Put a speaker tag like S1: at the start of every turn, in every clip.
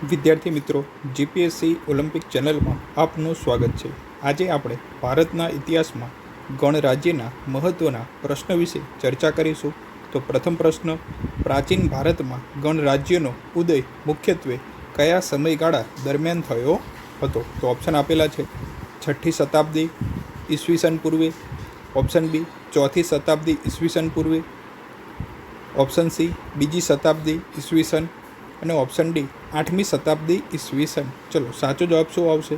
S1: વિદ્યાર્થી મિત્રો, GPSC Olympic ચેનલમાં આપનું સ્વાગત છે. આજે આપણે ભારતના ઇતિહાસમાં ગણરાજ્યના મહત્ત્વના પ્રશ્ન વિશે ચર્ચા કરીશું. તો પ્રથમ પ્રશ્ન, પ્રાચીન ભારતમાં ગણરાજ્યનો ઉદય મુખ્યત્વે કયા સમયગાળા દરમિયાન થયો હતો? તો ઓપ્શન આપેલા છે: 6ઠ્ઠી શતાબ્દી ઈસવીસન પૂર્વે, ઓપ્શન બી 4થી શતાબ્દી ઈસવીસન પૂર્વે, ઓપ્શન સી 2જી શતાબ્દી ઈસવીસન અને ઓપ્શન ડી 8મી શતાબ્દી ઈસવીસન. ચલો, સાચો જવાબ શું આવશે?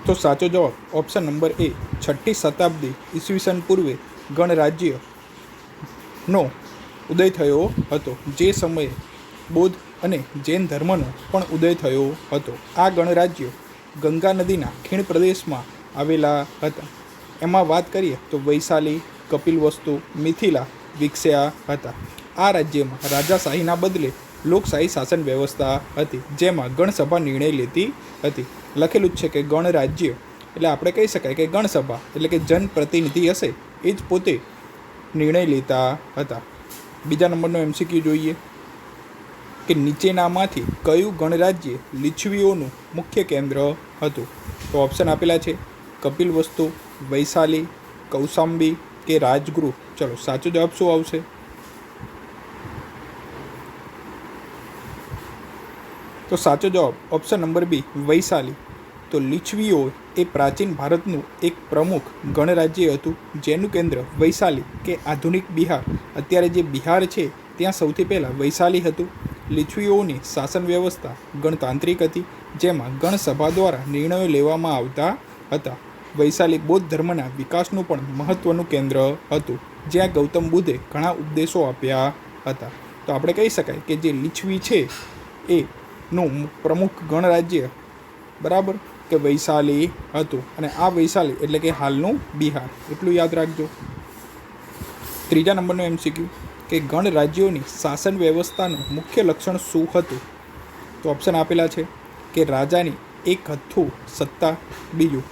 S1: તો સાચો જવાબ ઓપ્શન નંબર એ 6ઠ્ઠી શતાબ્દી ઈસવીસન પૂર્વે ગણરાજ્યનો ઉદય થયો હતો. જે સમયે બૌદ્ધ અને જૈન ધર્મનો પણ ઉદય થયો હતો. આ ગણરાજ્યો ગંગા નદીના ખીણ પ્રદેશમાં આવેલા હતા. એમાં વાત કરીએ તો વૈશાલી, કપિલવસ્તુ, મિથિલા વિકસ્યા હતા. આ રાજ્યમાં રાજાશાહીના બદલે લોકશાહી શાસન વ્યવસ્થા હતી, જેમાં ગણસભા નિર્ણય લેતી હતી. લખેલું જ છે કે ગણરાજ્ય એટલે આપણે કહી શકાય કે ગણસભા એટલે કે જનપ્રતિનિધિ હશે એ જ પોતે નિર્ણય લેતા હતા. બીજા નંબરનો MCQ જોઈએ કે નીચેનામાંથી કયું ગણરાજ્ય લીછવીઓનું મુખ્ય કેન્દ્ર હતું? તો ઓપ્શન આપેલા છે: કપિલવસ્તુ, વૈશાલી, કૌશાંબી કે રાજગૃહ. ચલો, સાચો જવાબ શું આવશે? તો સાચો જવાબ ઓપ્શન નંબર બી વૈશાલી. તો લીછવીઓ એ પ્રાચીન ભારતનું એક પ્રમુખ ગણરાજ્ય હતું, જેનું કેન્દ્ર વૈશાલી કે આધુનિક બિહાર, અત્યારે જે બિહાર છે ત્યાં સૌથી પહેલાં વૈશાલી હતું. લીછવીઓની શાસન વ્યવસ્થા ગણતાંત્રિક હતી, જેમાં ગણસભા દ્વારા નિર્ણયો લેવામાં આવતા હતા. વૈશાલી બૌદ્ધ ધર્મના વિકાસનું પણ મહત્ત્વનું કેન્દ્ર હતું, જ્યાં ગૌતમ બુદ્ધે ઘણા ઉપદેશો આપ્યા હતા. તો આપણે કહી શકાય કે જે લીછવી છે એ નું પ્રમુખ ગણરાજ્ય બરાબર કે વૈશાલી હતું, અને આ વૈશાલી એટલે કે હાલનું બિહાર. એટલું યાદ રાખજો. ત્રીજા નંબરનો MCQ કે ગણરાજ્યોની શાસન વ્યવસ્થાનું મુખ્ય લક્ષણ શું હતું? તો ઓપ્શન આપેલા છે કે રાજાની એક હથ્થુ સત્તા, બીજું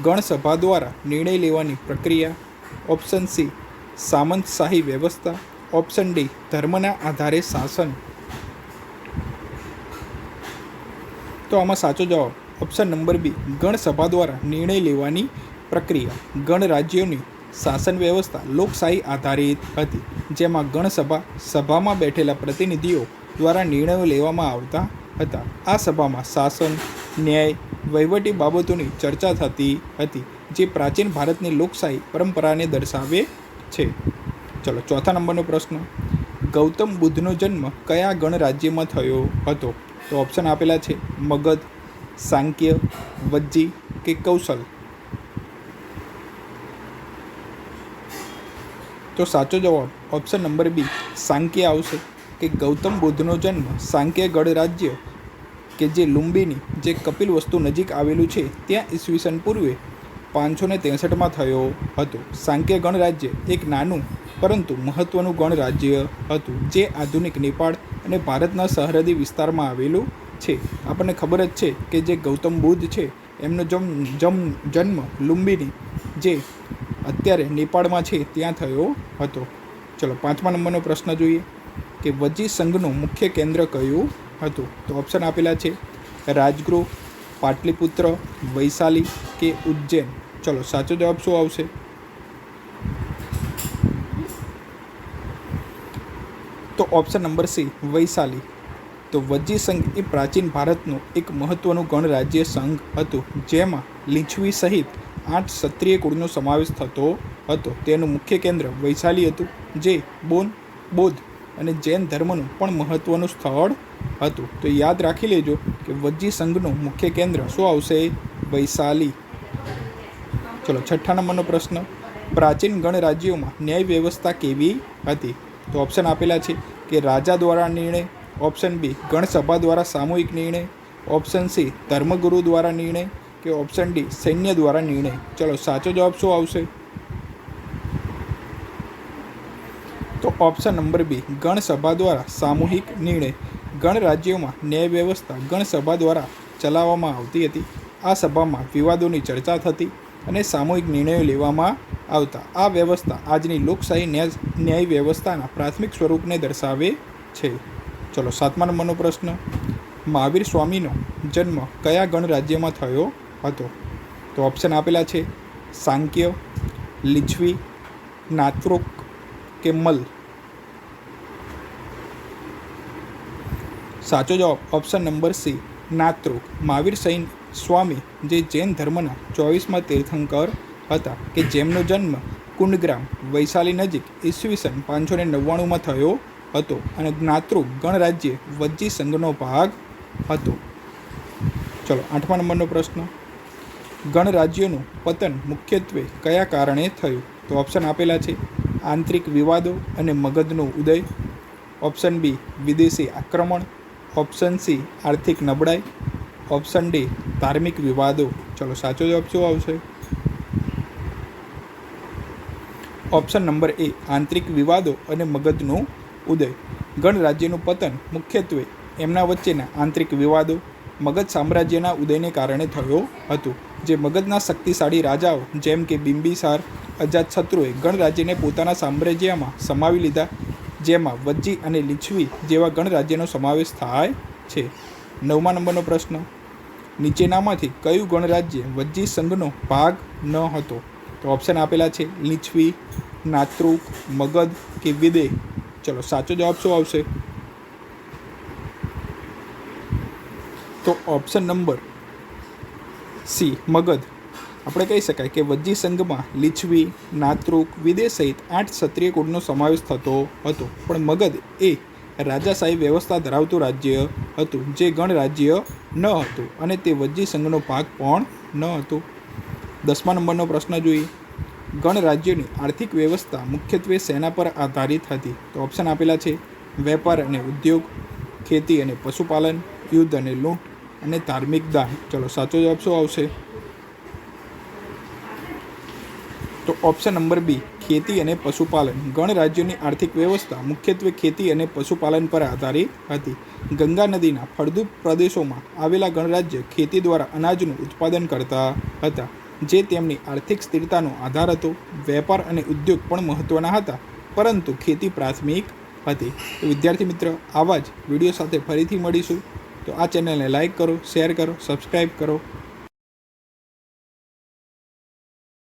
S1: ગણસભા દ્વારા નિર્ણય લેવાની પ્રક્રિયા, ઓપ્શન સી સામંતશાહી વ્યવસ્થા, ઓપ્શન ડી ધર્મના આધારે શાસન. તો આમાં સાચો જવાબ ઓપ્શન નંબર બી ગણસભા દ્વારા નિર્ણય લેવાની પ્રક્રિયા. ગણરાજ્યોની શાસન વ્યવસ્થા લોકશાહી આધારિત હતી, જેમાં ગણસભા સભામાં બેઠેલા પ્રતિનિધિઓ દ્વારા નિર્ણયો લેવામાં આવતા હતા. આ સભામાં શાસન, ન્યાય, વહીવટી બાબતોની ચર્ચા થતી હતી, જે પ્રાચીન ભારતની લોકશાહી પરંપરાને દર્શાવે છે. ચલો, ચોથા નંબરનો પ્રશ્ન, ગૌતમ બુદ્ધનો જન્મ કયા ગણરાજ્યમાં થયો હતો? તો ઓપ્શન આપેલા છે: મગધ, સાંક્ય, વજ્જી કે કૌશલ. તો સાચો જવાબ ઓપ્શન નંબર બી સાંક્ય આવશે. કે ગૌતમ બુદ્ધનો જન્મ સાંક્ય ગણરાજ્ય કે જે લુંબિની જે કપિલવસ્તુ નજીક આવેલું છે ત્યાં ઈસવીસન પૂર્વે 563માં થયો હતો. સાંક્ય ગણરાજ્ય એક નાનું પરંતુ મહત્ત્વનું ગણરાજ્ય હતું, જે આધુનિક નેપાળ અને ભારતના સરહદી વિસ્તારમાં આવેલું છે. આપણને ખબર જ છે કે જે ગૌતમ બુદ્ધ છે એમનો જન્મ લુંબિની જે અત્યારે નેપાળમાં છે ત્યાં થયો હતો. ચલો, પાંચમા નંબરનો પ્રશ્ન જોઈએ કે વજ્જી સંઘનું મુખ્ય કેન્દ્ર કયું હતું? તો ઓપ્શન આપેલા છે: રાજગૃહ, પાટલીપુત્ર, વૈશાલી કે ઉજ્જૈન. ચલો, સાચો જવાબ શું આવશે? તો ઓપ્શન નંબર સી વૈશાલી. તો વજ્જી સંઘ એ પ્રાચીન ભારતનું એક મહત્ત્વનું ગણરાજ્ય સંઘ હતું, જેમાં લીછવી સહિત 8 ક્ષત્રિય કુળનો સમાવેશ થતો હતો. તેનું મુખ્ય કેન્દ્ર વૈશાલી હતું, જે બૌદ્ધ અને જૈન ધર્મનું પણ મહત્ત્વનું સ્થળ હતું. તો યાદ રાખી લેજો કે વજ્જી સંઘનું મુખ્ય કેન્દ્ર શું આવશે? વૈશાલી. ચલો, છઠ્ઠા નંબરનો પ્રશ્ન, પ્રાચીન ગણરાજ્યોમાં ન્યાય વ્યવસ્થા કેવી હતી? તો ઓપ્શન આપેલા છે કે રાજા દ્વારા નિર્ણય, ઓપ્શન બી ગણસભા દ્વારા સામૂહિક નિર્ણય, ઓપ્શન સી ધર્મગુરુ દ્વારા નિર્ણય કે ઓપ્શન ડી સૈન્ય દ્વારા નિર્ણય. ચલો, સાચો જવાબ શું આવશે? તો ઓપ્શન નંબર બી ગણસભા દ્વારા સામૂહિક નિર્ણય. ગણરાજ્યોમાં ન્યાય વ્યવસ્થા ગણસભા દ્વારા ચલાવવામાં આવતી હતી. આ સભામાં વિવાદોની ચર્ચા થતી અને સામૂહિક નિર્ણયો લેવામાં આવતા. આ વ્યવસ્થા આજની લોકશાહી ન્યાય વ્યવસ્થાના પ્રાથમિક સ્વરૂપને દર્શાવે છે. ચલો 7મા નંબરનો પ્રશ્ન, મહાવીર સ્વામીનો જન્મ કયા ગણરાજ્યમાં થયો હતો? તો ઓપ્શન આપેલા છે સાંક્ય, લીછવી, નાત્રોક કે મલ. સાચો જવાબ option number C નાત્રોક. Mahavir Swami જે જૈન ધર્મના 24મા તીર્થંકર હતા કે જેમનો જન્મ કુંડગ્રામ વૈશાલી નજીક ઈસવીસન 599માં થયો હતો અને જ્ઞાતૃક ગણરાજ્ય વજ્જી સંઘનો ભાગ હતો. ચલો 8મા નંબરનો પ્રશ્ન, ગણરાજ્યોનું પતન મુખ્યત્વે કયા કારણે થયું? તો ઓપ્શન આપેલા છે આંતરિક વિવાદો અને મગધનો ઉદય, ઓપ્શન બી વિદેશી આક્રમણ, ઓપ્શન સી આર્થિક નબળાઈ, ઓપ્શન ડી ધાર્મિક વિવાદો. ચલો સાચો જવાબ શું આવશે? ઓપ્શન નંબર એ આંતરિક વિવાદો અને મગધનો ઉદય. ગણરાજ્યનું પતન મુખ્યત્વે એમના વચ્ચેના આંતરિક વિવાદો, મગધ સામ્રાજ્યના ઉદયને કારણે થયો હતું. જે મગધના શક્તિશાળી રાજાઓ જેમ કે બિંબિસાર, અજાતશત્રુએ ગણરાજ્યને પોતાના સામ્રાજ્યમાં સમાવી લીધા, જેમાં વજ્જી અને લીછવી જેવા ગણરાજ્યનો સમાવેશ થાય છે. 9મા નંબરનો પ્રશ્ન, નીચેનામાંથી કયું ગણરાજ્ય વજ્જી સંઘનો ભાગ ન હતો? તો ઓપ્શન આપેલા છે લીછવી, નાત્રુક, મગધ કે વિદેહ. ચલો સાચો જવાબ શું આવશે? તો ઓપ્શન નંબર સી મગધ. આપણે કહી શકાય કે વજ્જી સંઘમાં લીછવી, નાત્રુક, વિદેહ સહિત 8 ક્ષત્રિય કુળનો સમાવેશ થતો હતો, પણ મગધ એ રાજાશાહી વ્યવસ્થા ધરાવતું રાજ્ય હતું જે ગણરાજ્ય ન હતું અને તે વજ્જી સંઘનો ભાગ પણ ન હતું. 10મા નંબરનો પ્રશ્ન જોઈએ, ગણરાજ્યોની આર્થિક વ્યવસ્થા મુખ્યત્વે શેના પર આધારિત હતી? તો ઓપ્શન આપેલા છે વેપાર અને ઉદ્યોગ, ખેતી અને પશુપાલન, યુદ્ધ અને લૂંટ અને ધાર્મિક દાન. ચલો સાચો જવાબ શું આવશે? તો ઓપ્શન નંબર બી ખેતી અને પશુપાલન. ગણરાજ્યોની આર્થિક વ્યવસ્થા મુખ્યત્વે ખેતી અને પશુપાલન પર આધારિત હતી. ગંગા નદીના ફળદ્રુપ પ્રદેશોમાં આવેલા ગણરાજ્ય ખેતી દ્વારા અનાજનું ઉત્પાદન કરતા હતા, જે તેમની આર્થિક સ્થિરતાનો આધાર હતો. વેપાર અને ઉદ્યોગ પણ મહત્ત્વના હતા, પરંતુ ખેતી પ્રાથમિક હતી. તો વિદ્યાર્થી મિત્ર, આવા જ વિડીયો સાથે ફરીથી મળીશું. તો આ ચેનલને લાઈક કરો, શેર કરો, સબસ્ક્રાઈબ કરો.